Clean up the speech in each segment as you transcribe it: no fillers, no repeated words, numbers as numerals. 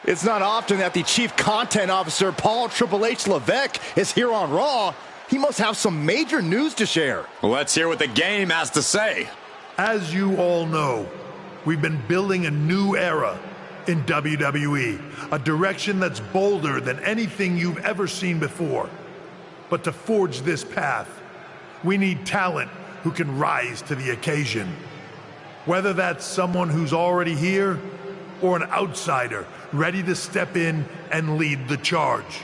It's not often that the Chief Content Officer, Paul Triple H Levesque, is here on Raw. He must have some major news to share. Let's hear what the game has to say. As you all know, we've been building a new era in WWE, a direction that's bolder than anything you've ever seen before. But to forge this path, we need talent who can rise to the occasion. Whether that's someone who's already here or an outsider ready to step in and lead the charge.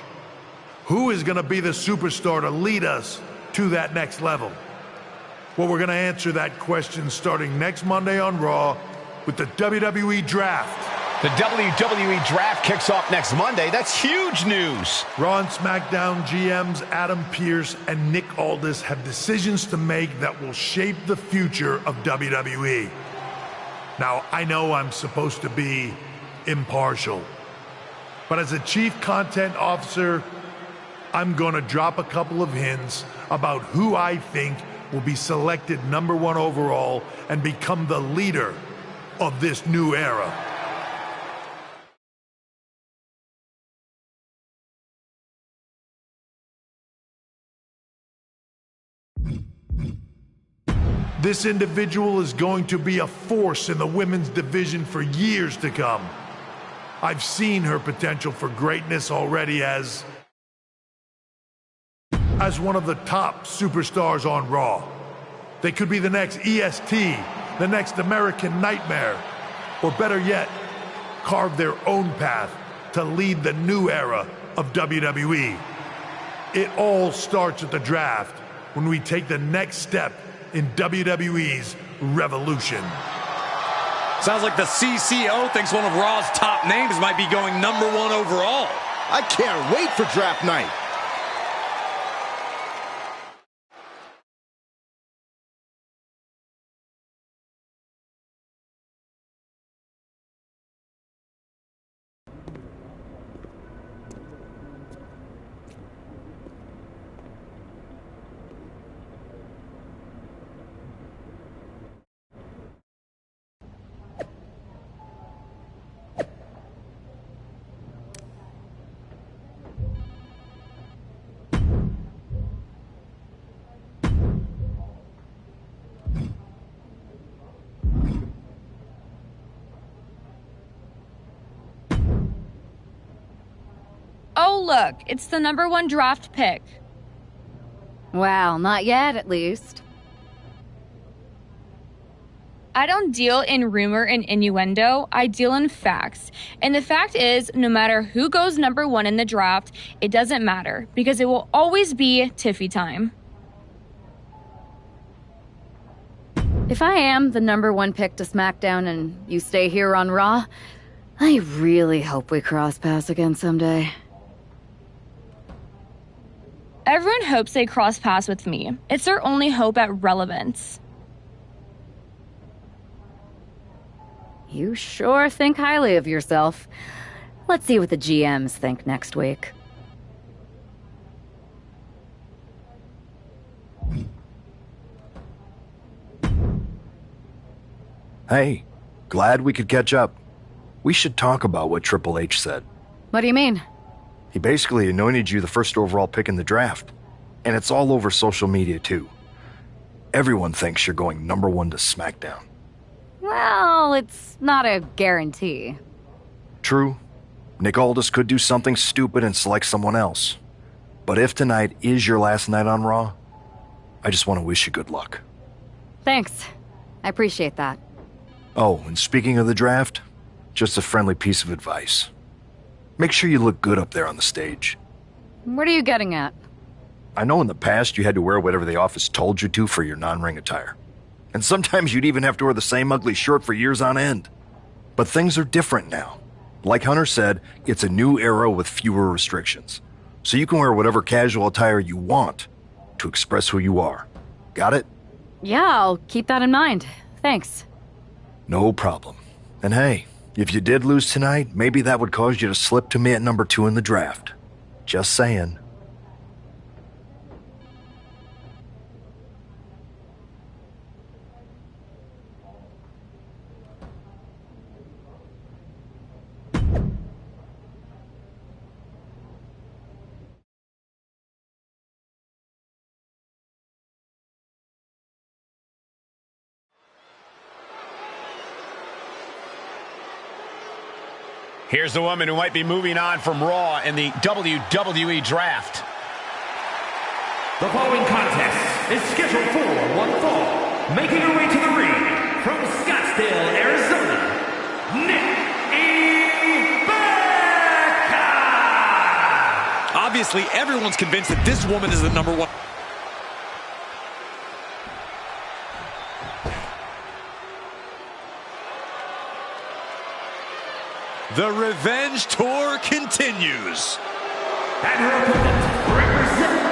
Who is going to be the superstar to lead us to that next level? Well, we're going to answer that question starting next Monday on Raw with the WWE Draft. The WWE Draft kicks off next Monday. That's huge news. Raw and SmackDown GMs Adam Pearce and Nick Aldis have decisions to make that will shape the future of WWE. Now, I know I'm supposed to be impartial, but as a Chief Content Officer, I'm going to drop a couple of hints about who I think will be selected #1 overall and become the leader of this new era. This individual is going to be a force in the women's division for years to come. I've seen her potential for greatness already as one of the top superstars on Raw. They could be the next EST, the next American Nightmare, or better yet, carve their own path to lead the new era of WWE. It all starts at the draft when we take the next step in WWE's revolution. Sounds like the CCO thinks one of Raw's top names might be going #1 overall. I can't wait for draft night. Oh, look, it's the #1 draft pick. Well, not yet, at least. I don't deal in rumor and innuendo, I deal in facts. And the fact is, no matter who goes #1 in the draft, it doesn't matter, because it will always be Tiffy time. If I am the #1 pick to SmackDown and you stay here on Raw, I really hope we cross paths again someday. Everyone hopes they cross paths with me. It's their only hope at relevance. You sure think highly of yourself. Let's see what the GMs think next week. Hey, glad we could catch up. We should talk about what Triple H said. What do you mean? He basically anointed you the first overall pick in the draft. And it's all over social media, too. Everyone thinks you're going #1 to SmackDown. Well, it's not a guarantee. True. Nick Aldis could do something stupid and select someone else. But if tonight is your last night on Raw, I just want to wish you good luck. Thanks. I appreciate that. Oh, and speaking of the draft, just a friendly piece of advice. Make sure you look good up there on the stage. What are you getting at? I know in the past you had to wear whatever the office told you to for your non-ring attire. And sometimes you'd even have to wear the same ugly shirt for years on end. But things are different now. Like Hunter said, it's a new era with fewer restrictions. So you can wear whatever casual attire you want to express who you are. Got it? Yeah, I'll keep that in mind. Thanks. No problem. And hey, if you did lose tonight, maybe that would cause you to slip to me at #2 in the draft. Just saying. Here's the woman who might be moving on from Raw in the WWE Draft. The following contest is scheduled for one fall. Making her way to the ring from Scottsdale, Arizona, Nikki Bella. Obviously, everyone's convinced that this woman is the number one. The Revenge Tour continues. And her opponent, represent.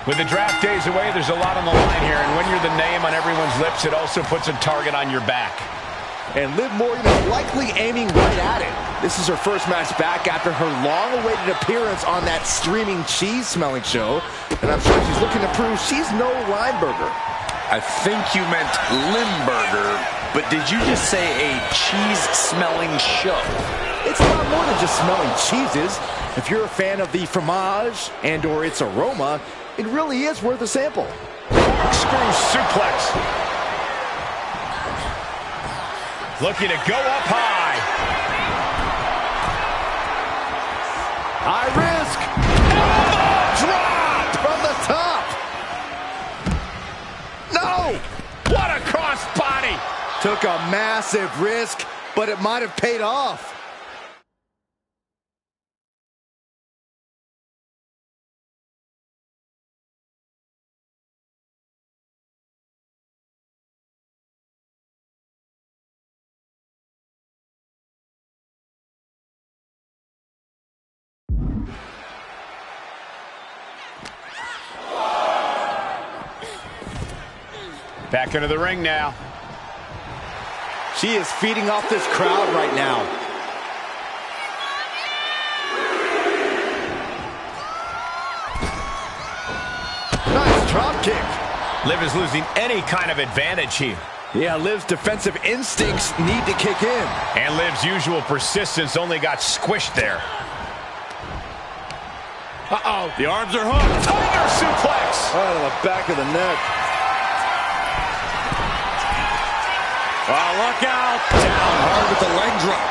With the draft days away, there's a lot on the line here, and when you're the name on everyone's lips, it also puts a target on your back. And Liv Morgan is likely aiming right at it. This is her first match back after her long-awaited appearance on that streaming cheese-smelling show. And I'm sure she's looking to prove she's no Lineburger. I think you meant Limburger, but did you just say a cheese-smelling show? It's a lot more than just smelling cheeses. If you're a fan of the fromage and/or its aroma, it really is worth a sample. Corkscrew suplex. Looking to go up high. High risk. Elbow drop from the top. No! What a crossbody. Took a massive risk, but it might have paid off. Back into the ring now. She is feeding off this crowd right now. Nice drop kick. Liv is losing any kind of advantage here. Yeah, Liv's defensive instincts need to kick in. And Liv's usual persistence only got squished there. Uh-oh, the arms are hooked. Tiger suplex. Right on the back of the neck. Oh, look out. Down hard with the leg drop.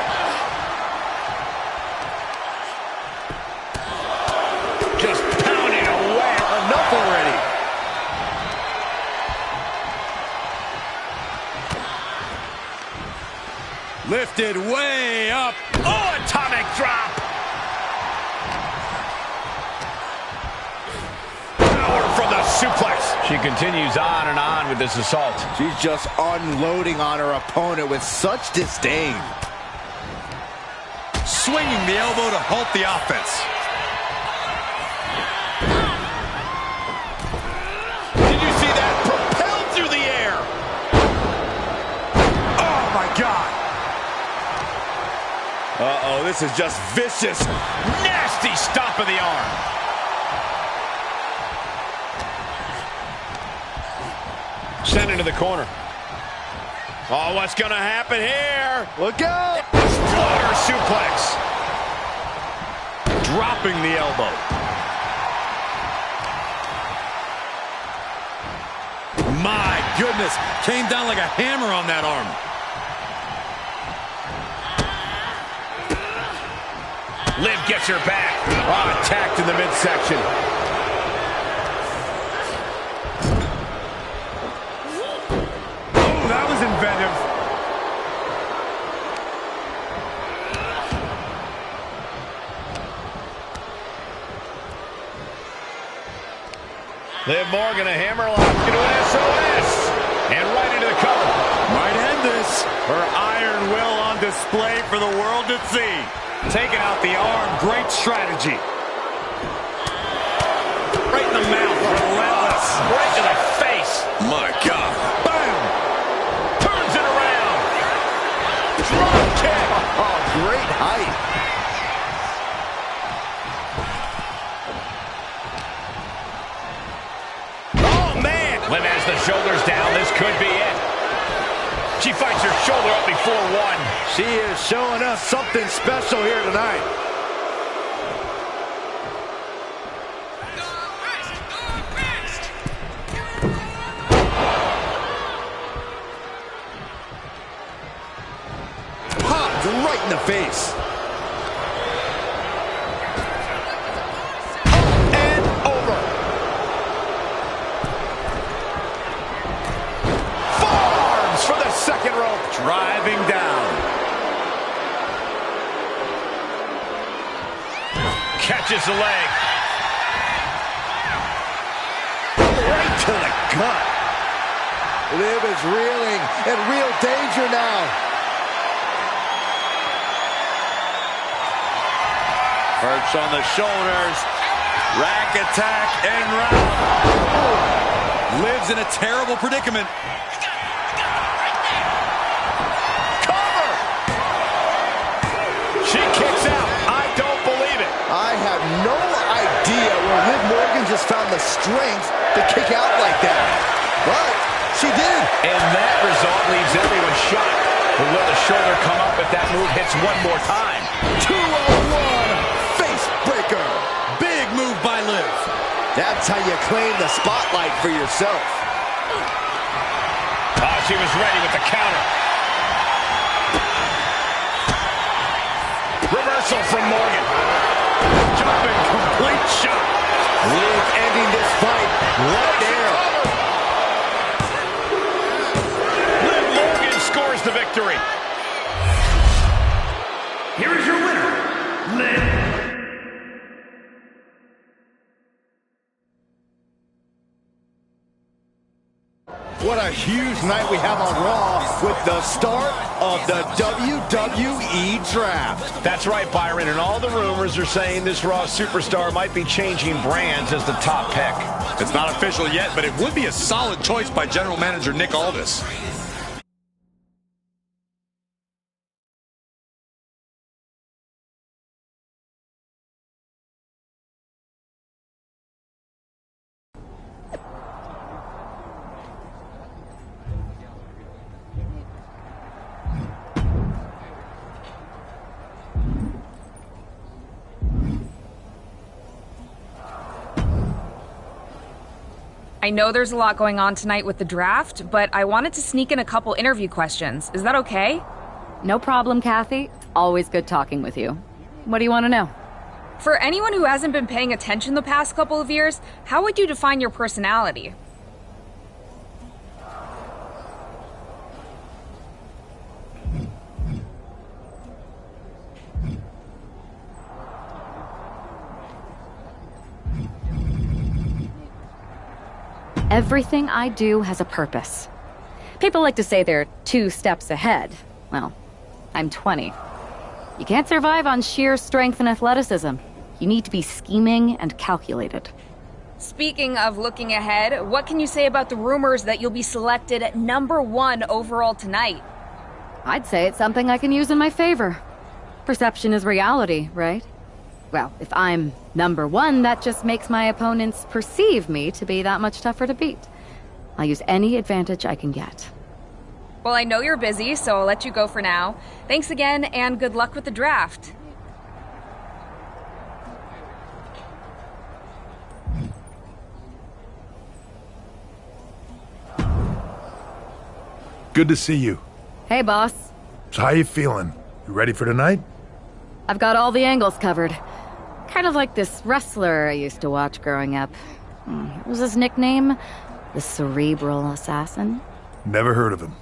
Just pounding away. Enough already. Lifted way up. Oh, atomic drop. Power from the suplex. She continues on and on with this assault. She's just unloading on her opponent with such disdain. Swinging the elbow to halt the offense. Did you see that? Propelled through the air. Oh, my God. Uh-oh, this is just vicious. Nasty stomp of the arm. Sent into the corner. Oh, what's going to happen here? Look out! Exploder suplex. Dropping the elbow. My goodness. Came down like a hammer on that arm. Liv gets her back. Oh, attacked in the midsection. Oh, that was inventive. Liv Morgan, a hammerlock into an SOS. And right into the cover. Might end this. Her iron will on display for the world to see. Taking out the arm. Great strategy. Right in the mouth. Relentless. Right to the face. My God. Bam! Turns it around. Drop kick. Oh, great height. Oh, man. Liv has the shoulders down. This could be it. She fights her shoulder up before one. She is showing us something special here tonight. right in the face. Second rope, driving down. Catches the leg. Right to the gut. Liv is reeling, in real danger now. Perch on the shoulders. Rack attack and round. Liv's in a terrible predicament. She kicks out. I don't believe it. I have no idea where Liv Morgan just found the strength to kick out like that. But she did. And that result leaves everyone shocked. But will the shoulder come up if that move hits one more time? 201 face breaker. Big move by Liv. That's how you claim the spotlight for yourself. Oh, she was ready with the counter. Reversal from Morgan. Jumping complete shot. Liv ending this fight right there. Liv Morgan scores the victory. Here is your winner, Liv. What a huge night we have on Raw with the start of the WWE Draft. That's right, Byron, and all the rumors are saying this Raw superstar might be changing brands as the top pick. It's not official yet, but it would be a solid choice by General Manager Nick Aldis. I know there's a lot going on tonight with the draft, but I wanted to sneak in a couple interview questions. Is that okay? No problem, Kathy. Always good talking with you. What do you want to know? For anyone who hasn't been paying attention the past couple of years, how would you define your personality? Everything I do has a purpose. People like to say they're 2 steps ahead. Well, I'm 20. You can't survive on sheer strength and athleticism. You need to be scheming and calculated. Speaking of looking ahead, what can you say about the rumors that you'll be selected at #1 overall tonight? I'd say it's something I can use in my favor. Perception is reality, right? Well, if I'm #1, that just makes my opponents perceive me to be that much tougher to beat. I'll use any advantage I can get. Well, I know you're busy, so I'll let you go for now. Thanks again, and good luck with the draft. Good to see you. Hey, boss. So how you feeling? You ready for tonight? I've got all the angles covered. Kind of like this wrestler I used to watch growing up. What was his nickname? The Cerebral Assassin? Never heard of him.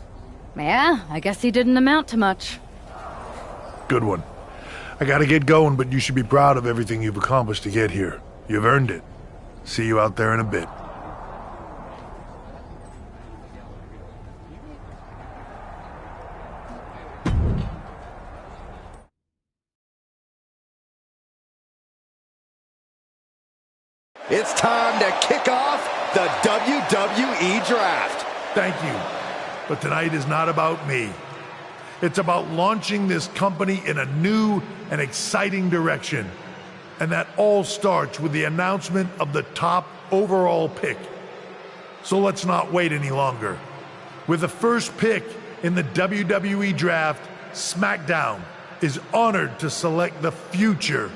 Yeah, I guess he didn't amount to much. Good one. I gotta get going, but you should be proud of everything you've accomplished to get here. You've earned it. See you out there in a bit. It's time to kick off the WWE Draft. Thank you. But tonight is not about me. It's about launching this company in a new and exciting direction. And that all starts with the announcement of the top overall pick. So let's not wait any longer. With the first pick in the WWE Draft, SmackDown is honored to select the future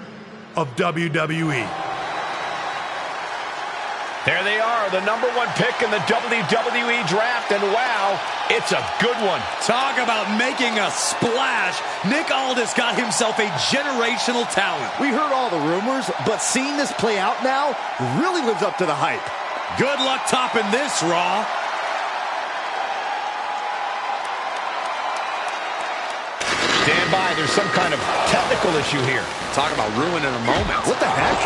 of WWE. There they are, the number one pick in the WWE Draft, and wow, it's a good one. Talk about making a splash. Nick Aldis got himself a generational talent. We heard all the rumors, but seeing this play out now really lives up to the hype. Good luck topping this, Raw. Stand by, there's some kind of technical issue here. Talk about ruining a moment. What the heck?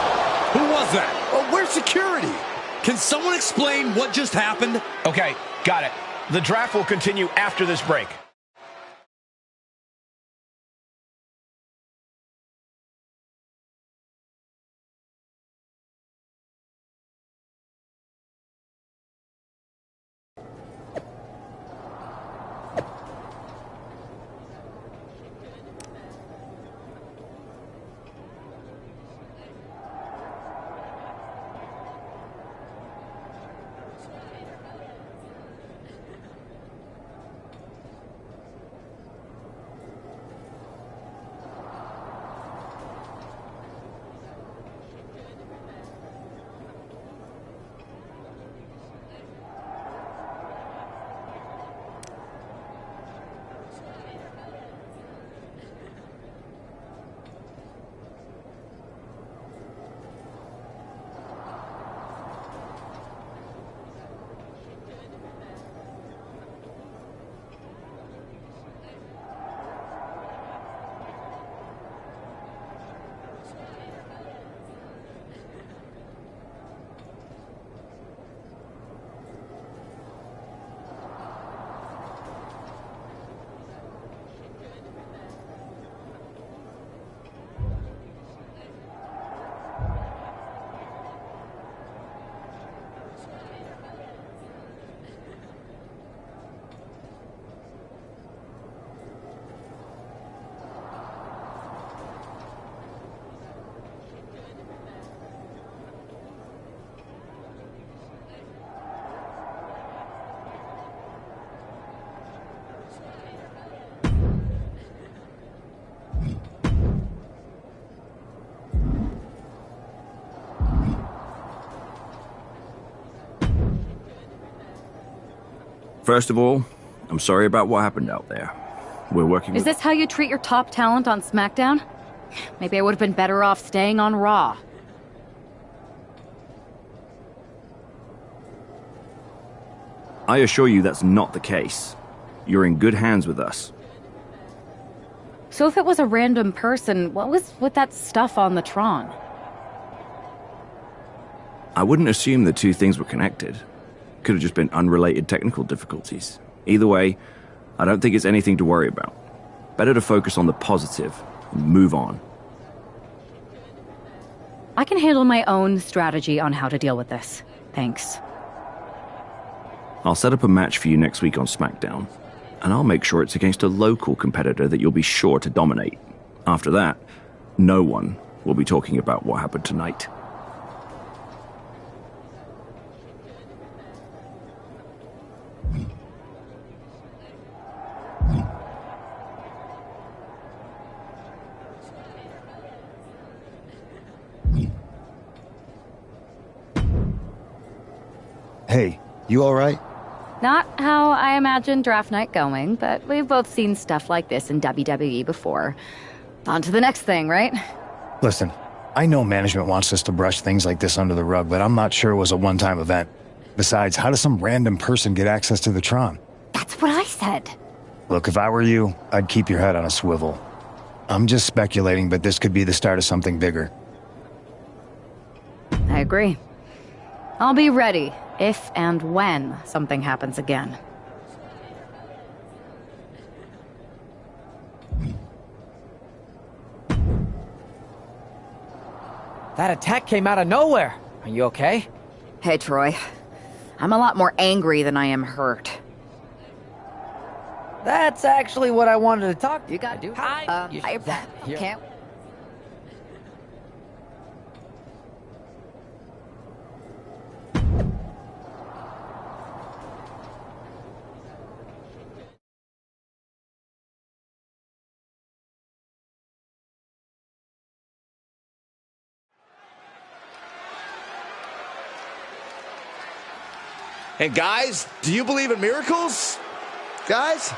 Who was that? Oh, where's security? Can someone explain what just happened? Okay, got it. The draft will continue after this break. First of all, I'm sorry about what happened out there. We're working Is this how you treat your top talent on SmackDown? Maybe I would have been better off staying on Raw. I assure you that's not the case. You're in good hands with us. So if it was a random person, what was with that stuff on the Tron? I wouldn't assume the two things were connected. Could have just been unrelated technical difficulties. Either way, I don't think it's anything to worry about. Better to focus on the positive and move on. I can handle my own strategy on how to deal with this. Thanks. I'll set up a match for you next week on SmackDown, and I'll make sure it's against a local competitor that you'll be sure to dominate. After that, no one will be talking about what happened tonight. Hey, you alright? Not how I imagined draft night going, but we've both seen stuff like this in WWE before. On to the next thing, right? Listen, I know management wants us to brush things like this under the rug, but I'm not sure it was a one-time event. Besides, how does some random person get access to the Tron? That's what I said. Look, if I were you, I'd keep your head on a swivel. I'm just speculating, but this could be the start of something bigger. I agree. I'll be ready if and when something happens again. That attack came out of nowhere. Are you okay? Hey, Troy. I'm a lot more angry than I am hurt. That's actually what I wanted to talk to you. Got do. I can't. And guys, do you believe in miracles? Guys?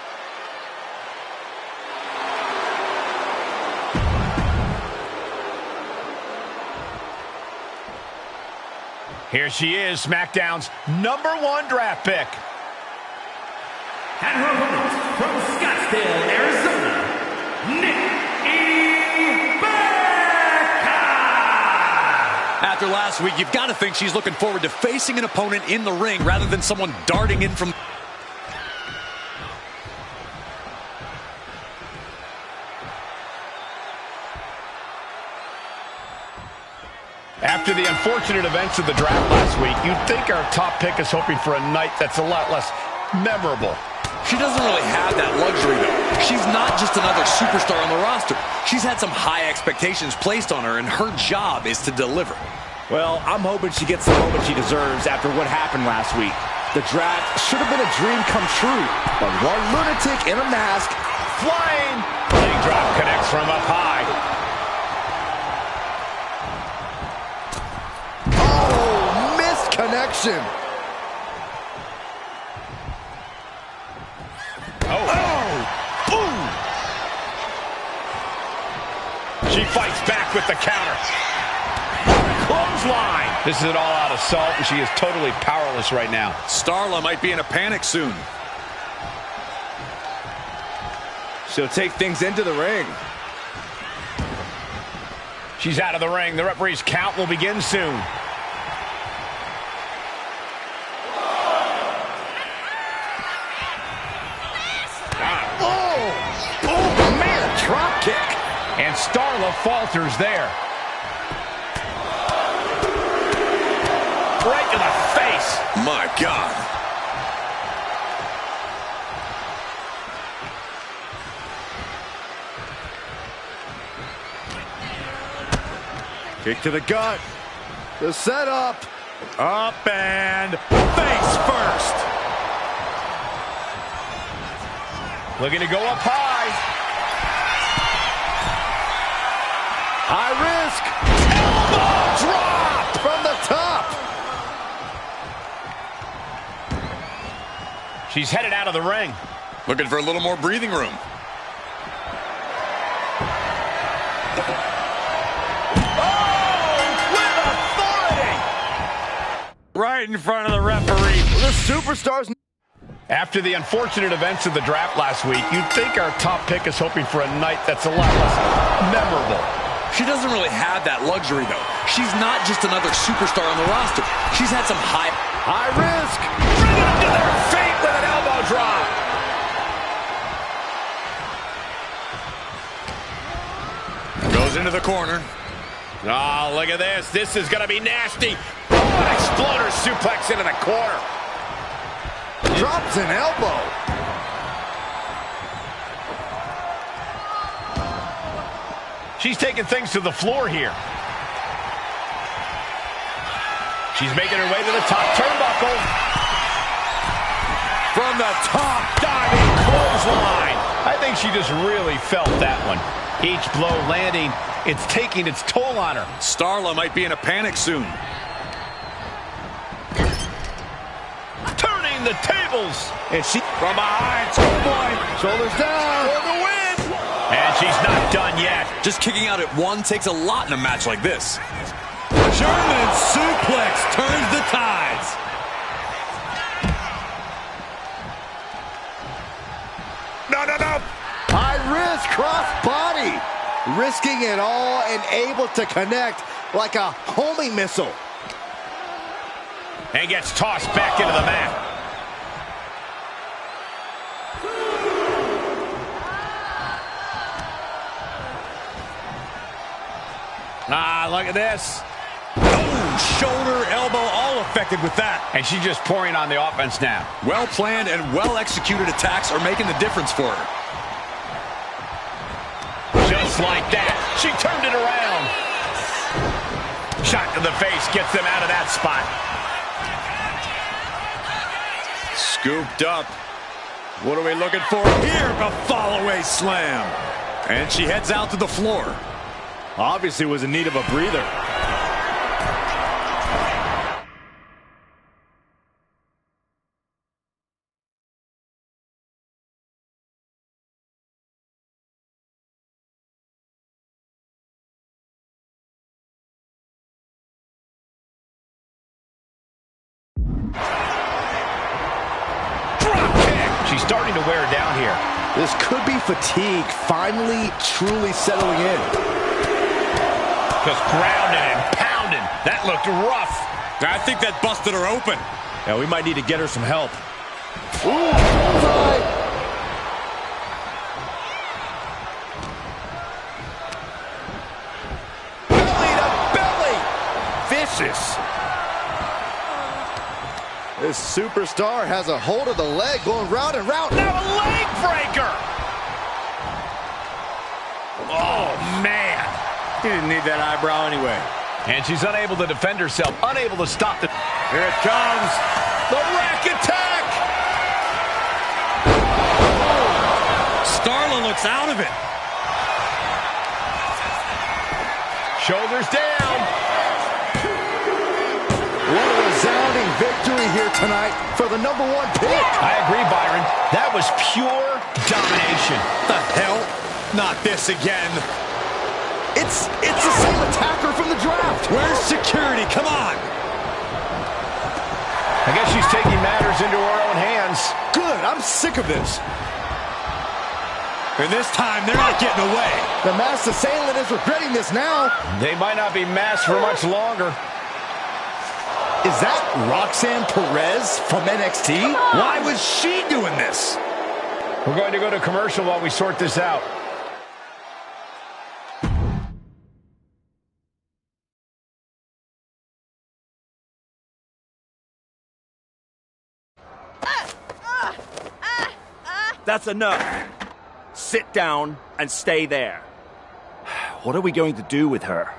Here she is, SmackDown's #1 draft pick. And her opponent from Scottsdale, Arizona, Nikki Bella. After last week, you've got to think she's looking forward to facing an opponent in the ring rather than someone darting in from... After the unfortunate events of the draft last week, you'd think our top pick is hoping for a night that's a lot less memorable. She doesn't really have that luxury, though. She's not just another superstar on the roster. She's had some high expectations placed on her, and her job is to deliver. Well, I'm hoping she gets the moment she deserves after what happened last week. The draft should have been a dream come true, but one lunatic in a mask, flying. Leg drop connects from up high. Oh, missed connection. She fights back with the counter. Clothesline. This is an all-out assault, and she is totally powerless right now. Starla might be in a panic soon. She'll take things into the ring. She's out of the ring. The referee's count will begin soon. Oh, man, drop kick. And Starla falters there. Right to the face. My God. Kick to the gut. The setup. Up and face first. Looking to go up high. High risk. Elbow drop from the top. She's headed out of the ring. Looking for a little more breathing room. Right in front of the referee. The superstars. After the unfortunate events of the draft last week, you'd think our top pick is hoping for a night that's a lot less memorable. She doesn't really have that luxury, though. She's not just another superstar on the roster. She's had some high risk. Bring them to their feet with an elbow drop. Goes into the corner. Oh, look at this. This is going to be nasty. Oh, an exploder suplex into the corner. Drops an elbow. She's taking things to the floor here. She's making her way to the top turnbuckle. From the top, diving clothesline. I think she just really felt that one. Each blow landing, it's taking its toll on her. Starla might be in a panic soon. Turning the tables. And she from behind. Oh boy. Shoulders down. For the win. And she's not done yet. Just kicking out at one takes a lot in a match like this. German suplex turns the tides. No. High risk cross body. Risking it all and able to connect like a homing missile. And gets tossed back into the mat. Look at this. Oh, shoulder, elbow, all affected with that. And she's just pouring on the offense now. Well-planned and well-executed attacks are making the difference for her. Just like that. She turned it around. Shot to the face gets them out of that spot. Scooped up. What are we looking for here? A fall-away slam. And she heads out to the floor. Obviously was in need of a breather. She's starting to wear down here. This could be fatigue finally truly settling in. Just grounding and pounding. That looked rough. I think that busted her open. Yeah, we might need to get her some help. Ooh, bullseye. Belly to belly. Vicious. This superstar has a hold of the leg going round and round. Now a leg breaker. Oh, man. He didn't need that eyebrow anyway. And she's unable to defend herself, unable to stop the... Here it comes. The rack attack. Starla looks out of it. Shoulders down. What a resounding victory here tonight for the #1 pick. I agree, Byron. That was pure domination. The hell? Not this again. It's the same attacker from the draft. Where's security? Come on. I guess she's taking matters into her own hands. Good. I'm sick of this. And this time, they're not getting away. The masked assailant is regretting this now. They might not be masked for much longer. Is that Roxanne Perez from NXT? Why was she doing this? We're going to go to commercial while we sort this out. That's enough. Sit down and stay there. What are we going to do with her?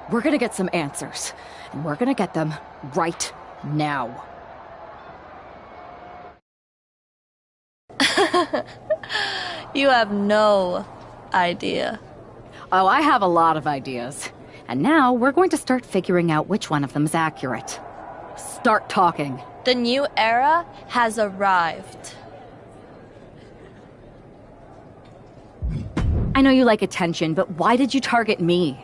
We're gonna get some answers, and we're gonna get them right now. You have no idea. Oh, I have a lot of ideas. And now we're going to start figuring out which one of them is accurate. Start talking. The new era has arrived. I know you like attention, but why did you target me?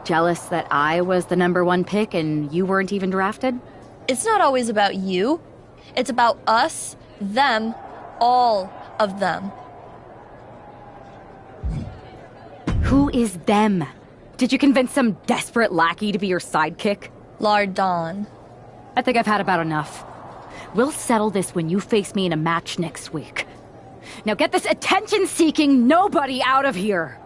Jealous that I was the #1 pick and you weren't even drafted? It's not always about you. It's about us, them, all of them. Who is them? Did you convince some desperate lackey to be your sidekick? Lardon. I think I've had about enough. We'll settle this when you face me in a match next week. Now get this attention-seeking nobody out of here!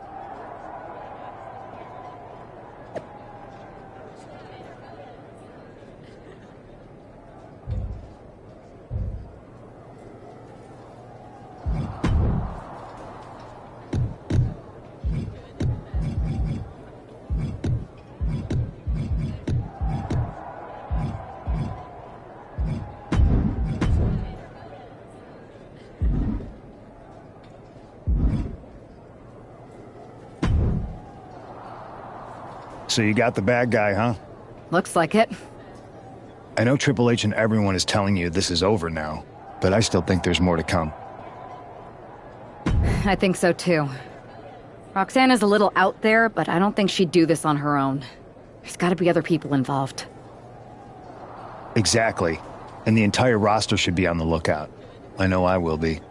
So you got the bad guy, huh? Looks like it. I know Triple H and everyone is telling you this is over now, but I still think there's more to come. I think so too. Roxanne is a little out there, but I don't think she'd do this on her own. There's gotta be other people involved. Exactly. And the entire roster should be on the lookout. I know I will be.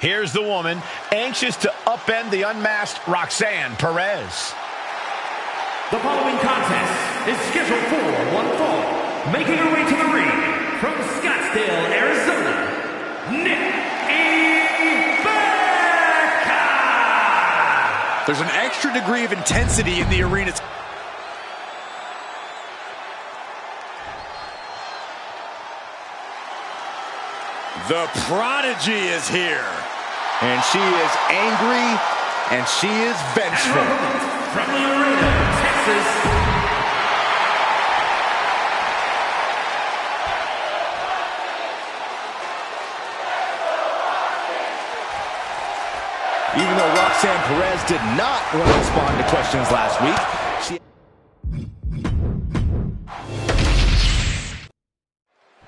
Here's the woman, anxious to upend the unmasked Roxanne Perez. The following contest is scheduled for one fall. Making her way to the ring from Scottsdale, Arizona, Nikki Bella. There's an extra degree of intensity in the arena. The Prodigy is here. And she is angry, and she is vengeful. From Laredo, Texas, Even though Roxanne Roxanne Perez did not want to respond to questions last week,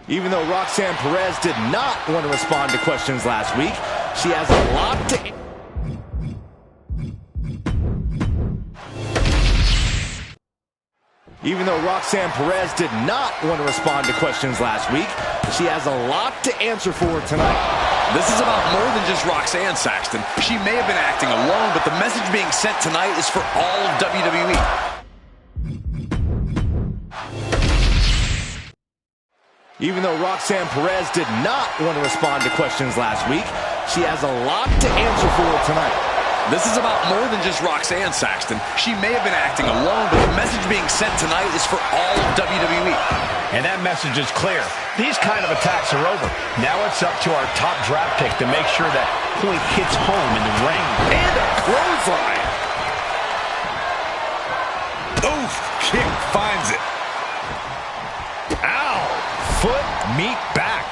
Even though Roxanne Perez did not want to respond to questions last week, she has a lot to... Even though Roxanne Perez did not want to respond to questions last week, she has a lot to answer for tonight. This is about more than just Roxanne, Saxton. She may have been acting alone, but the message being sent tonight is for all of WWE. Even though Roxanne Perez did not want to respond to questions last week, she has a lot to answer for tonight. This is about more than just Roxanne, Saxton. She may have been acting alone, but the message being sent tonight is for all of WWE. And that message is clear. These kind of attacks are over. Now it's up to our top draft pick to make sure that point hits home in the ring. And a clothesline. Oof, kick finds it. Ow! Foot, meat, back.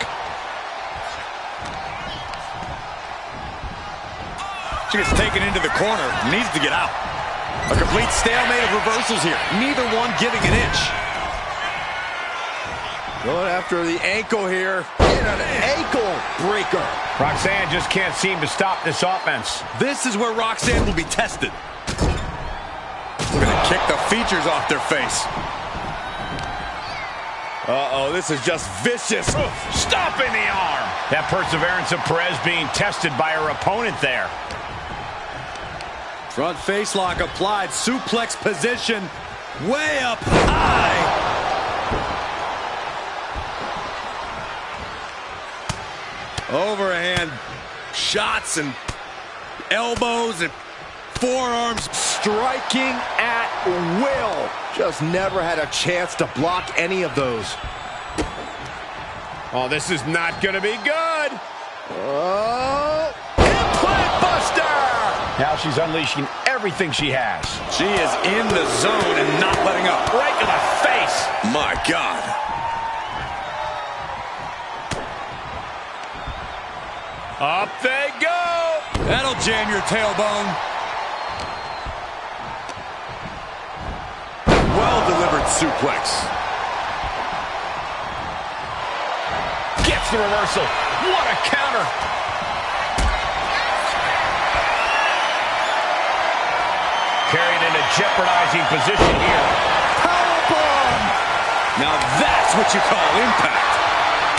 She gets taken into the corner, needs to get out. A complete stalemate of reversals here. Neither one giving an inch. Going after the ankle here. And an ankle breaker. Roxanne just can't seem to stop this offense. This is where Roxanne will be tested. We're going to kick the features off their face. Uh-oh, this is just vicious. Stomping the arm. That perseverance of Perez being tested by her opponent there. Front face lock applied. Suplex position. Way up high. Overhand shots and elbows and forearms. Striking at will. Just never had a chance to block any of those. Oh, this is not going to be good. Oh, implant buster! Now she's unleashing everything she has. She is in the zone and not letting up. Right in the face. My God. Up they go. That'll jam your tailbone. Well-delivered suplex. Gets the reversal. What a counter. Carried in a jeopardizing position here. Powerbomb! Now that's what you call impact.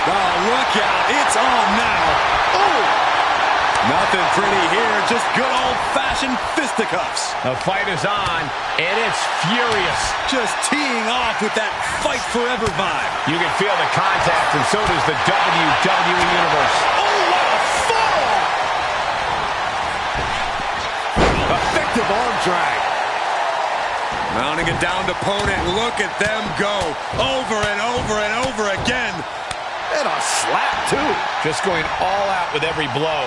Oh, look out. It's on now. Oh! Nothing pretty here. Just good old-fashioned fisticuffs. The fight is on, and it's furious. Just teeing off with that fight forever vibe. You can feel the contact, and so does the WWE Universe. Oh, what a fall! Effective arm drag. Mounting a downed opponent. Look at them go. Over and over and over again. And a slap, too. Just going all out with every blow.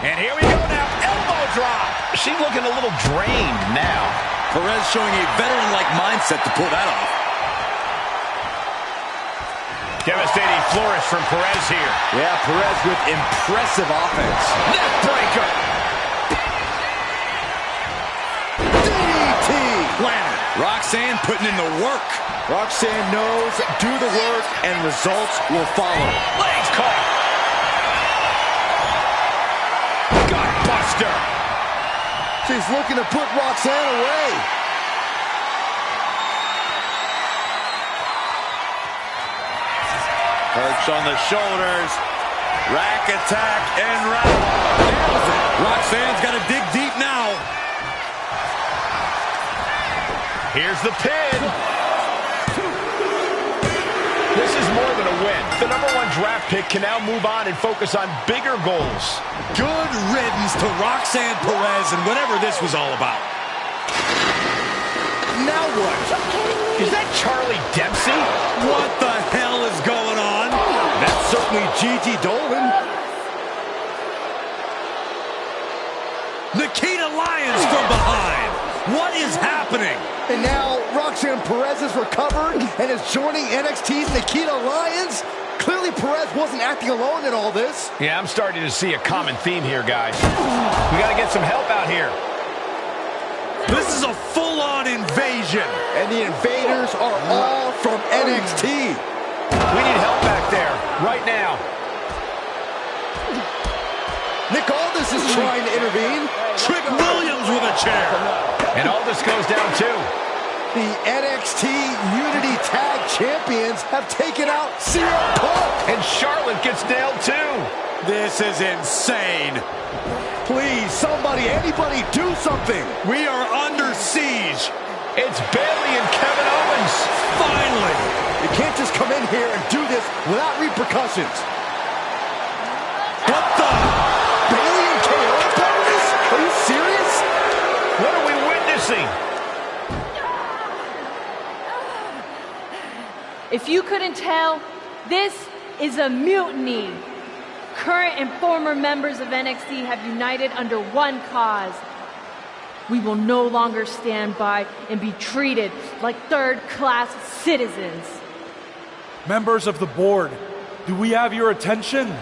And here we go now. Elbow drop. She's looking a little drained now. Perez showing a veteran-like mindset to pull that off. Devastating flourish from Perez here. Yeah, Perez with impressive offense. Neck breaker. DDT. Planted. Roxanne putting in the work. Roxanne knows, do the work, and results will follow. Legs caught. Gutbuster. She's looking to put Roxanne away. Perch on the shoulders. Rack attack and round. Nails it. Roxanne's got to dig deep now. Here's the pin. This is more than a win. The #1 draft pick can now move on and focus on bigger goals. Good riddance to Roxanne Perez and whatever this was all about. Now what? Is that Charlie Dempsey? What the hell is going on? That's certainly Gigi Dolan. Nikita Lyons from behind. What is happening? And now Roxanne Perez is recovered and is joining NXT's Nikita Lyons. Clearly, Perez wasn't acting alone in all this. Yeah, I'm starting to see a common theme here, guys. We got to get some help out here. This is a full-on invasion. And the invaders are all from NXT. We need help back there, right now. Nick Aldis is trying to intervene. Trick Williams with a chair. And Aldis goes down too. The NXT Unity Tag Champions have taken out CM Punk. And Charlotte gets nailed too. This is insane. Please, somebody, anybody, do something. We are under siege. It's Bayley and Kevin Owens. Finally. You can't just come in here and do this without repercussions. What the? Bayley and KO about this? Are you serious? What are we witnessing? If you couldn't tell, this is a mutiny. Current and former members of NXT have united under one cause. We will no longer stand by and be treated like third-class citizens. Members of the board, do we have your attention?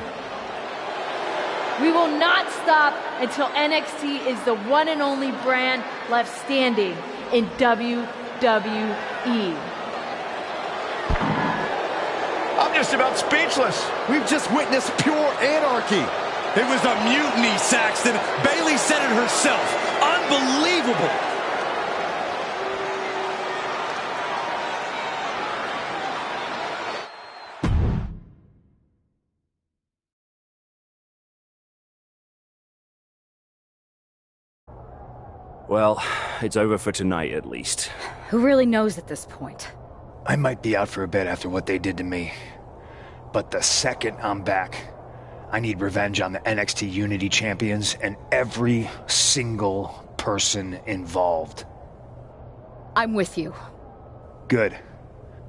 We will not stop until NXT is the one and only brand left standing in WWE. I'm just about speechless. We've just witnessed pure anarchy. It was a mutiny, Saxton. Bayley said it herself. Unbelievable. Well, it's over for tonight at least. Who really knows at this point? I might be out for a bit after what they did to me. But the second I'm back, I need revenge on the NXT Unity Champions and every single person involved. I'm with you. Good.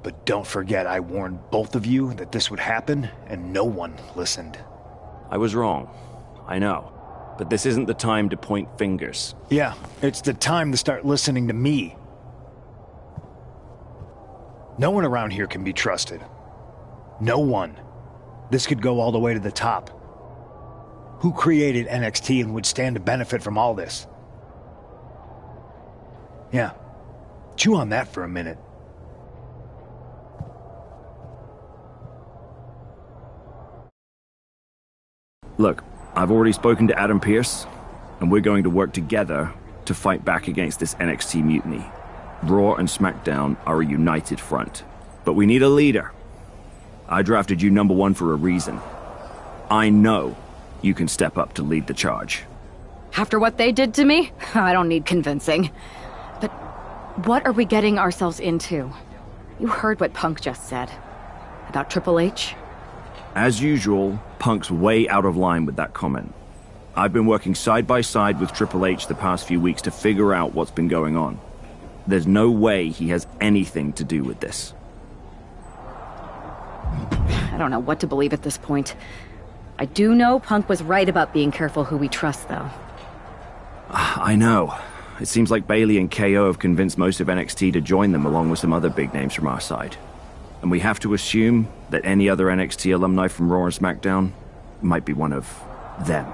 But don't forget I warned both of you that this would happen, and no one listened. I was wrong. I know. But this isn't the time to point fingers. Yeah, it's the time to start listening to me. No one around here can be trusted. No one. This could go all the way to the top. Who created NXT and would stand to benefit from all this? Yeah. Chew on that for a minute. Look, I've already spoken to Adam Pearce, and we're going to work together to fight back against this NXT mutiny. Raw and SmackDown are a united front. But we need a leader. I drafted you #1 for a reason. I know you can step up to lead the charge. After what they did to me, I don't need convincing. But what are we getting ourselves into? You heard what Punk just said. About Triple H? As usual, Punk's way out of line with that comment. I've been working side by side with Triple H the past few weeks to figure out what's been going on. There's no way he has anything to do with this. I don't know what to believe at this point. I do know Punk was right about being careful who we trust, though. I know. It seems like Bayley and KO have convinced most of NXT to join them along with some other big names from our side. And we have to assume that any other NXT alumni from Raw and SmackDown might be one of them.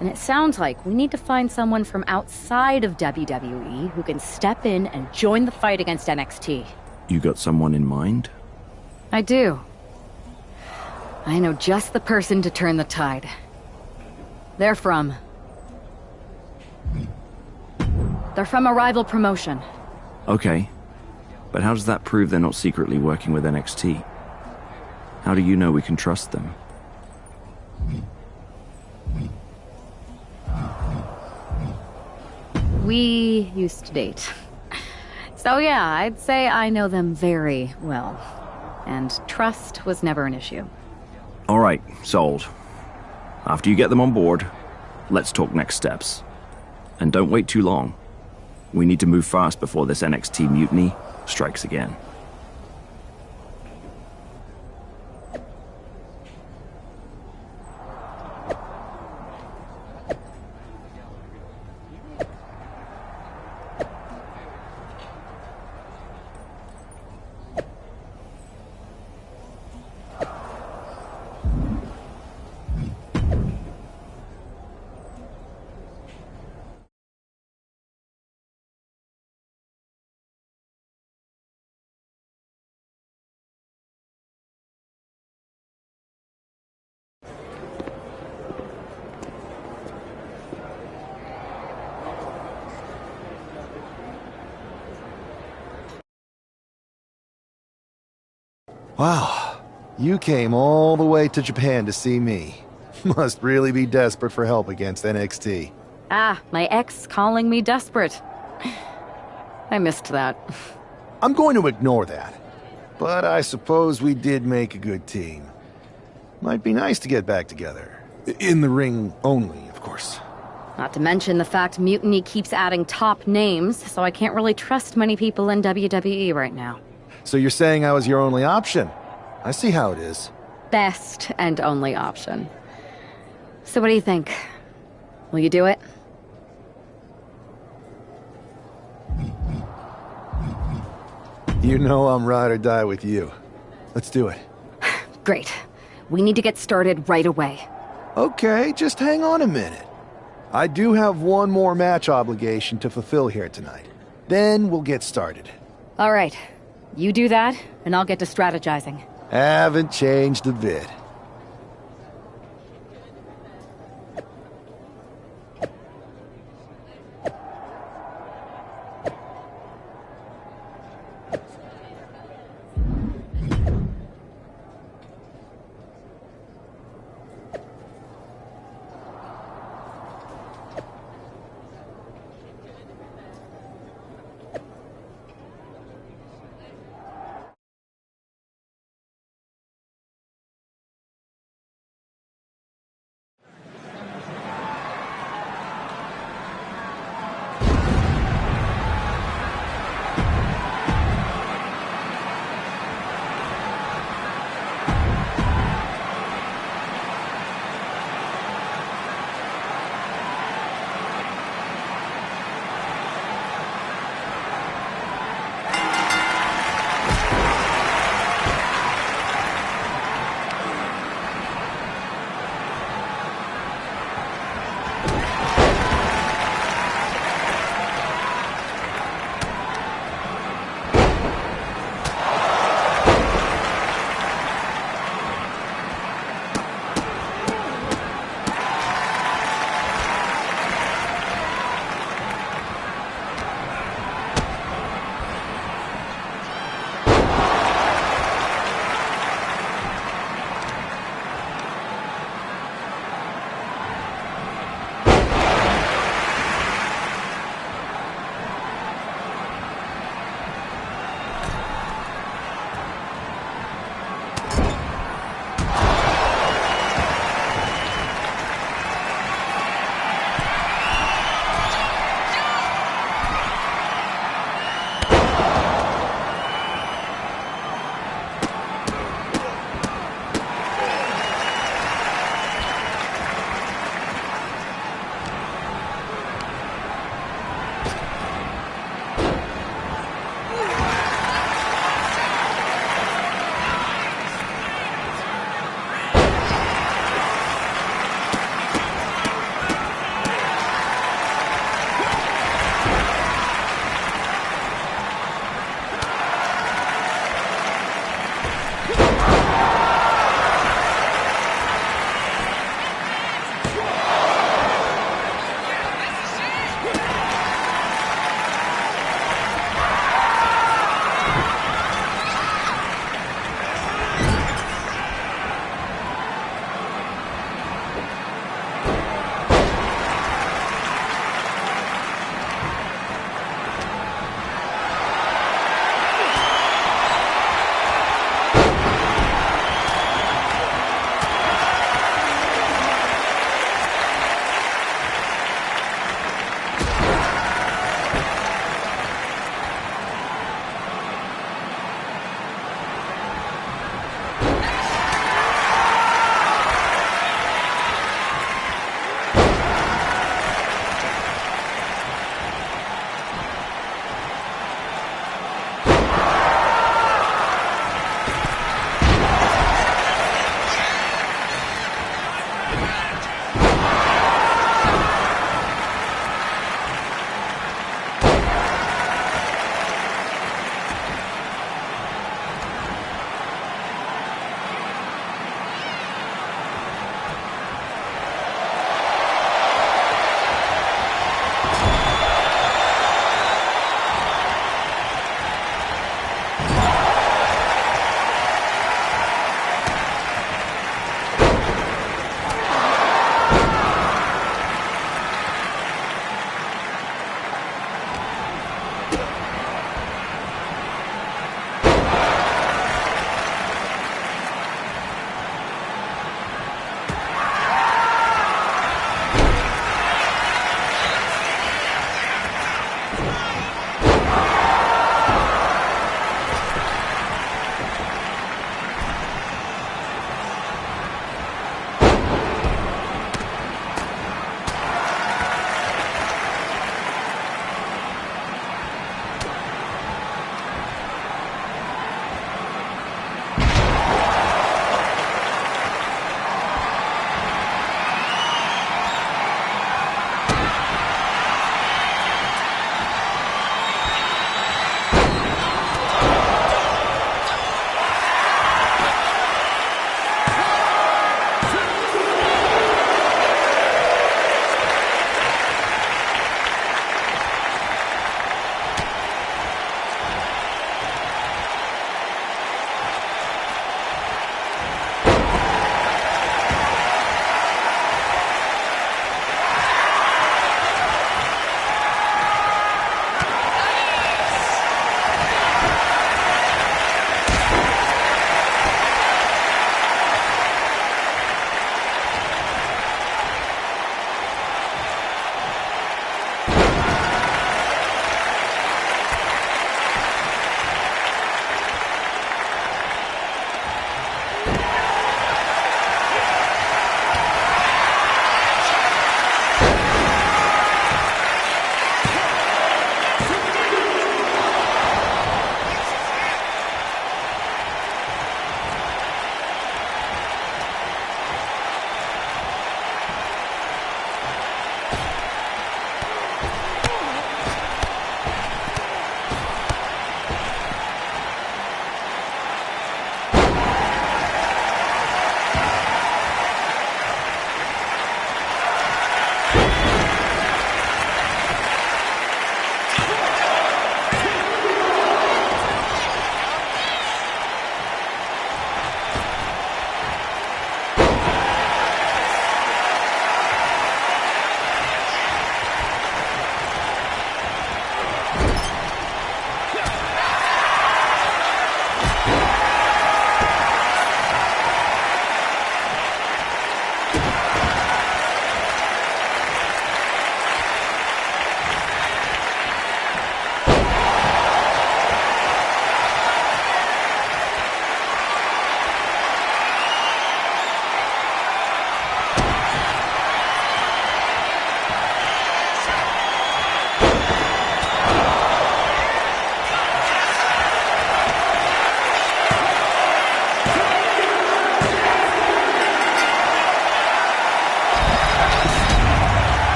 And it sounds like we need to find someone from outside of WWE who can step in and join the fight against NXT. You got someone in mind? I do. I know just the person to turn the tide. They're from a rival promotion. Okay. But how does that prove they're not secretly working with NXT? How do you know we can trust them? We used to date. So yeah, I'd say I know them very well. And trust was never an issue. All right, sold. After you get them on board, let's talk next steps. And don't wait too long. We need to move fast before this NXT mutiny strikes again. Wow, you came all the way to Japan to see me. Must really be desperate for help against NXT. Ah, my ex calling me desperate. I missed that. I'm going to ignore that. But I suppose we did make a good team. Might be nice to get back together. In the ring only, of course. Not to mention the fact Mutiny keeps adding top names, so I can't really trust many people in WWE right now. So you're saying I was your only option? I see how it is. Best and only option. So what do you think? Will you do it? You know I'm ride or die with you. Let's do it. Great. We need to get started right away. Okay, just hang on a minute. I do have one more match obligation to fulfill here tonight. Then we'll get started. All right. You do that, and I'll get to strategizing. Haven't changed a bit.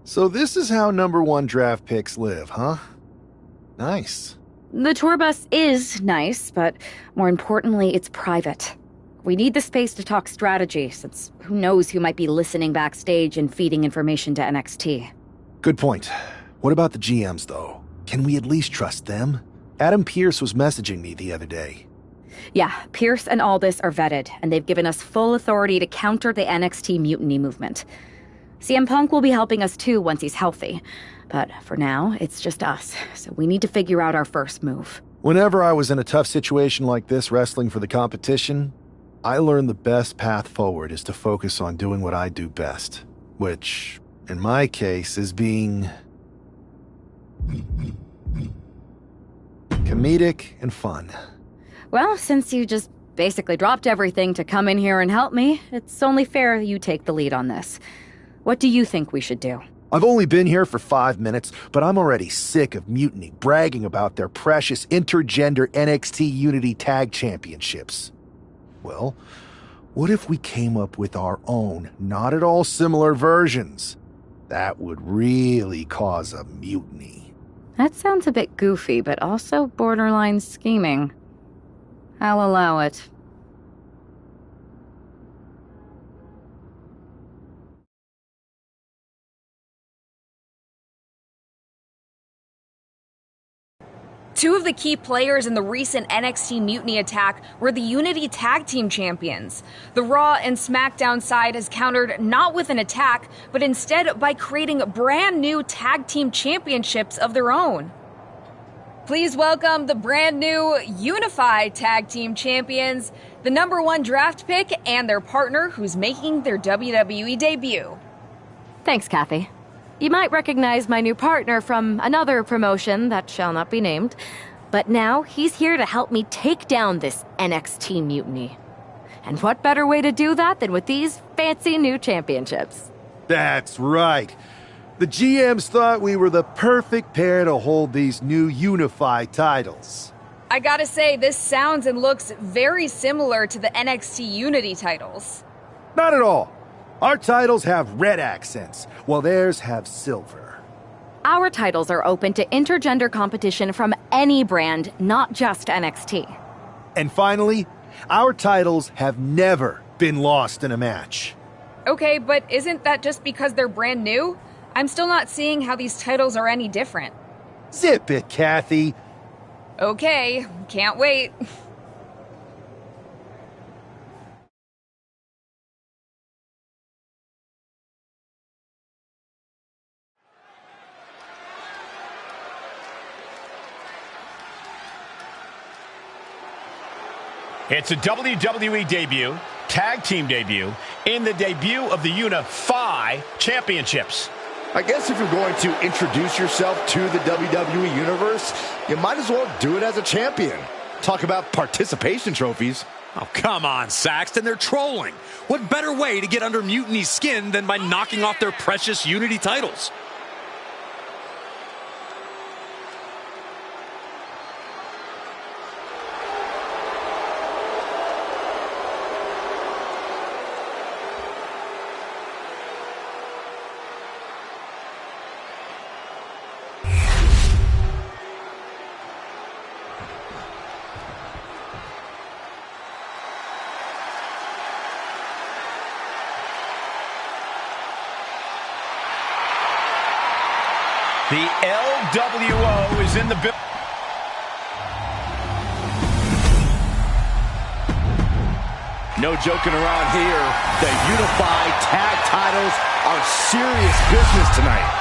So this is how #1 draft picks live, huh? Nice. The tour bus is nice, but more importantly, it's private. We need the space to talk strategy, since who knows who might be listening backstage and feeding information to NXT. Good point. What about the GMs, though? Can we at least trust them? Adam Pearce was messaging me the other day. Yeah, Pearce and Aldis are vetted, and they've given us full authority to counter the NXT mutiny movement. CM Punk will be helping us too once he's healthy. But for now, it's just us, so we need to figure out our first move. Whenever I was in a tough situation like this wrestling for the competition, I learned the best path forward is to focus on doing what I do best. Which, in my case, is being comedic and fun. Well, since you just basically dropped everything to come in here and help me, it's only fair you take the lead on this. What do you think we should do? I've only been here for 5 minutes, but I'm already sick of Mutiny bragging about their precious intergender NXT Unity Tag Championships. Well, what if we came up with our own, not at all similar versions? That would really cause a mutiny. That sounds a bit goofy, but also borderline scheming. I'll allow it. Two of the key players in the recent NXT Mutiny attack were the Unity Tag Team Champions. The Raw and SmackDown side has countered not with an attack, but instead by creating brand new Tag Team Championships of their own. Please welcome the brand new Unified Tag Team Champions, the #1 draft pick, and their partner who's making their WWE debut. Thanks, Kathy. You might recognize my new partner from another promotion that shall not be named, but now he's here to help me take down this NXT mutiny. And what better way to do that than with these fancy new championships? That's right. The GMs thought we were the perfect pair to hold these new unified titles. I gotta say, this sounds and looks very similar to the NXT Unity titles. Not at all. Our titles have red accents, while theirs have silver. Our titles are open to intergender competition from any brand, not just NXT. And finally, our titles have never been lost in a match. Okay, but isn't that just because they're brand new? I'm still not seeing how these titles are any different. Zip it, Kathy. Okay, can't wait. It's a WWE debut, tag team debut, in the debut of the Unify Championships. I guess if you're going to introduce yourself to the WWE Universe, you might as well do it as a champion. Talk about participation trophies. Oh, come on, Saxton. They're trolling. What better way to get under Mutiny's skin than by knocking off their precious Unity titles? The LWO is in the building. No joking around here. The Unified Tag titles are serious business tonight.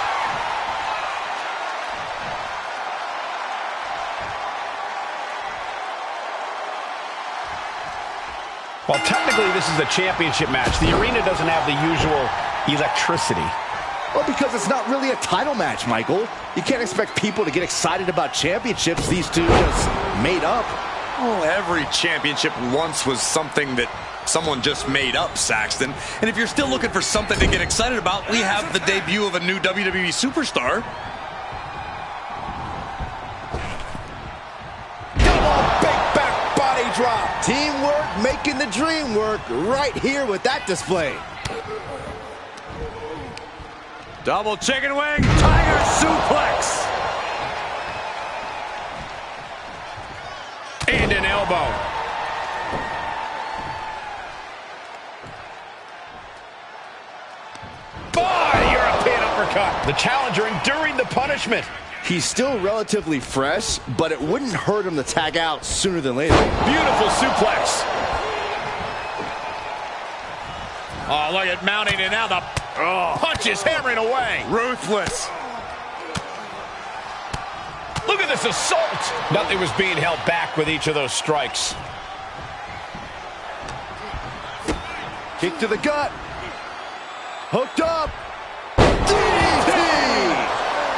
Well, technically this is a championship match. The arena doesn't have the usual electricity. Well, because it's not really a title match, Michael. You can't expect people to get excited about championships these two just made up. Oh, every championship once was something that someone just made up, Saxton. And if you're still looking for something to get excited about, we have the debut of a new WWE superstar. Double big back body drop. Teamwork making the dream work right here with that display. Double chicken wing, tiger suplex. And an elbow. Boy, European uppercut. The challenger enduring the punishment. He's still relatively fresh, but it wouldn't hurt him to tag out sooner than later. Beautiful suplex. Oh, look at mounting, and now the punch is hammering away. Ruthless. Look at this assault. Nothing was being held back with each of those strikes. Kick to the gut. Hooked up. DDT!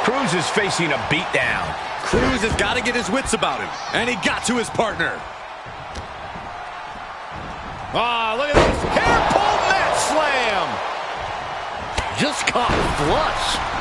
Cruz is facing a beatdown. Cruz has got to get his wits about him, and he got to his partner. Ah, look at this. Hair pull mat slam. Just caught flush.